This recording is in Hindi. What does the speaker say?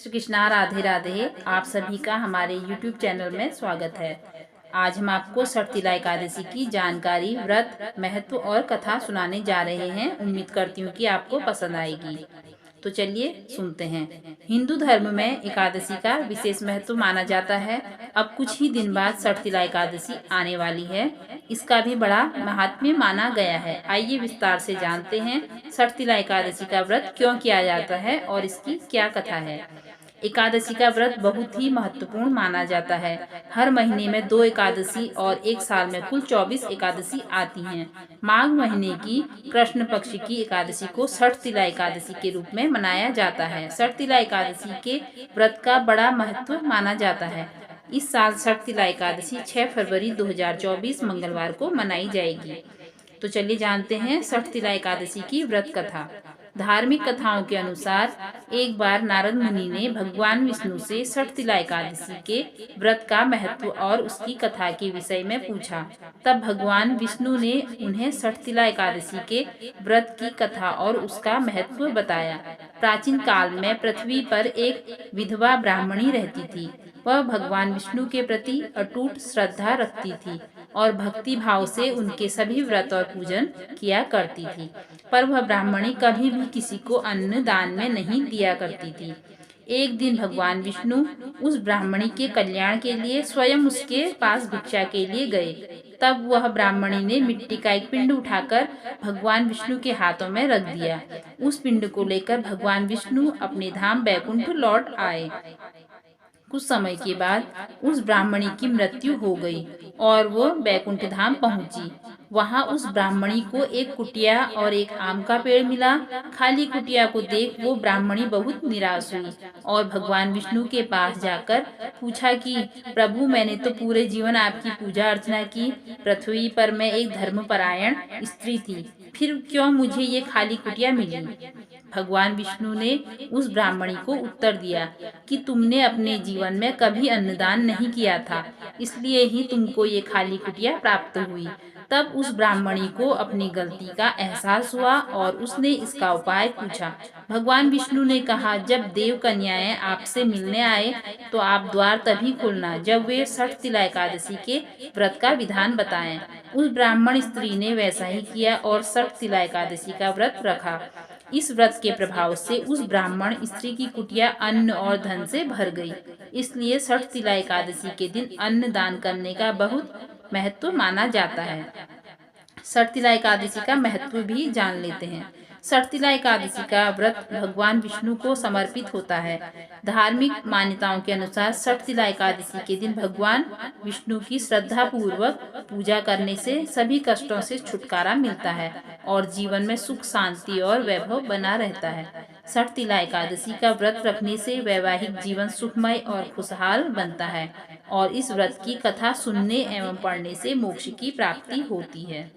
श्री कृष्णा, राधे राधे। आप सभी का हमारे YouTube चैनल में स्वागत है। आज हम आपको षठतिला एकादशी की जानकारी, व्रत, महत्व और कथा सुनाने जा रहे हैं। उम्मीद करती हूँ कि आपको पसंद आएगी। तो चलिए सुनते हैं। हिंदू धर्म में एकादशी का विशेष महत्व माना जाता है। अब कुछ ही दिन बाद षठतिला एकादशी आने वाली है। इसका भी बड़ा महात्म्य माना गया है। आइए विस्तार से जानते हैं षठतिला एकादशी का व्रत क्यों किया जाता है और इसकी क्या कथा है। एकादशी का व्रत बहुत ही महत्वपूर्ण माना जाता है। हर महीने में 2 एकादशी और एक साल में कुल 24 एकादशी आती हैं। माघ महीने की कृष्ण पक्ष की एकादशी को षठतिला एकादशी के रूप में मनाया जाता है। षठतिला एकादशी के व्रत का बड़ा महत्व माना जाता है। इस साल षठतिला एकादशी 6 फरवरी 2024 मंगलवार को मनाई जाएगी। तो चलिए जानते हैं षठतिला एकादशी की व्रत कथा। धार्मिक कथाओं के अनुसार एक बार नारद मुनि ने भगवान विष्णु से षठतिला एकादशी के व्रत का महत्व और उसकी कथा के विषय में पूछा। तब भगवान विष्णु ने उन्हें षठतिला एकादशी के व्रत की कथा और उसका महत्व बताया। प्राचीन काल में पृथ्वी पर एक विधवा ब्राह्मणी रहती थी। वह भगवान विष्णु के प्रति अटूट श्रद्धा रखती थी और भक्ति भाव से उनके सभी व्रत और पूजन किया करती थी। पर वह ब्राह्मणी कभी भी किसी को अन्न दान में नहीं दिया करती थी। एक दिन भगवान विष्णु उस ब्राह्मणी के कल्याण के लिए स्वयं उसके पास भिक्षा के लिए गए। तब वह ब्राह्मणी ने मिट्टी का एक पिंड उठाकर भगवान विष्णु के हाथों में रख दिया। उस पिंड को लेकर भगवान विष्णु अपने धाम बैकुंठ लौट आए। कुछ समय के बाद उस ब्राह्मणी की मृत्यु हो गई और वो बैकुंठ धाम पहुंची। वहां उस ब्राह्मणी को एक कुटिया और एक आम का पेड़ मिला। खाली कुटिया को देख वो ब्राह्मणी बहुत निराश हुई और भगवान विष्णु के पास जाकर पूछा कि प्रभु, मैंने तो पूरे जीवन आपकी पूजा अर्चना की। पृथ्वी पर मैं एक धर्मपरायण स्त्री थी, फिर क्यों मुझे ये खाली कुटिया मिली? भगवान विष्णु ने उस ब्राह्मणी को उत्तर दिया कि तुमने अपने जीवन में कभी अन्नदान नहीं किया था, इसलिए ही तुमको ये खाली कुटिया प्राप्त हुई। तब उस ब्राह्मणी को अपनी गलती का एहसास हुआ और उसने इसका उपाय पूछा। भगवान विष्णु ने कहा, जब देव कन्याएं आपसे मिलने आए तो आप द्वार तभी खोलना जब वे षठतिला एकादशी के व्रत का विधान बताएं। उस ब्राह्मण स्त्री ने वैसा ही किया और षठतिला एकादशी का व्रत रखा। इस व्रत के प्रभाव से उस ब्राह्मण स्त्री की कुटिया अन्न और धन से भर गई। इसलिए षठतिला एकादशी के दिन अन्न दान करने का बहुत महत्व माना जाता है। षठतिला एकादशी का महत्व भी जान लेते हैं। षठतिला एकादशी का व्रत भगवान विष्णु को समर्पित होता है। धार्मिक मान्यताओं के अनुसार षठतिला एकादशी के दिन भगवान विष्णु की श्रद्धा पूर्वक पूजा करने से सभी कष्टों से छुटकारा मिलता है और जीवन में सुख, शांति और वैभव बना रहता है। षठतिला एकादशी का व्रत रखने से वैवाहिक जीवन सुखमय और खुशहाल बनता है और इस व्रत की कथा सुनने एवं पढ़ने से मोक्ष की प्राप्ति होती है।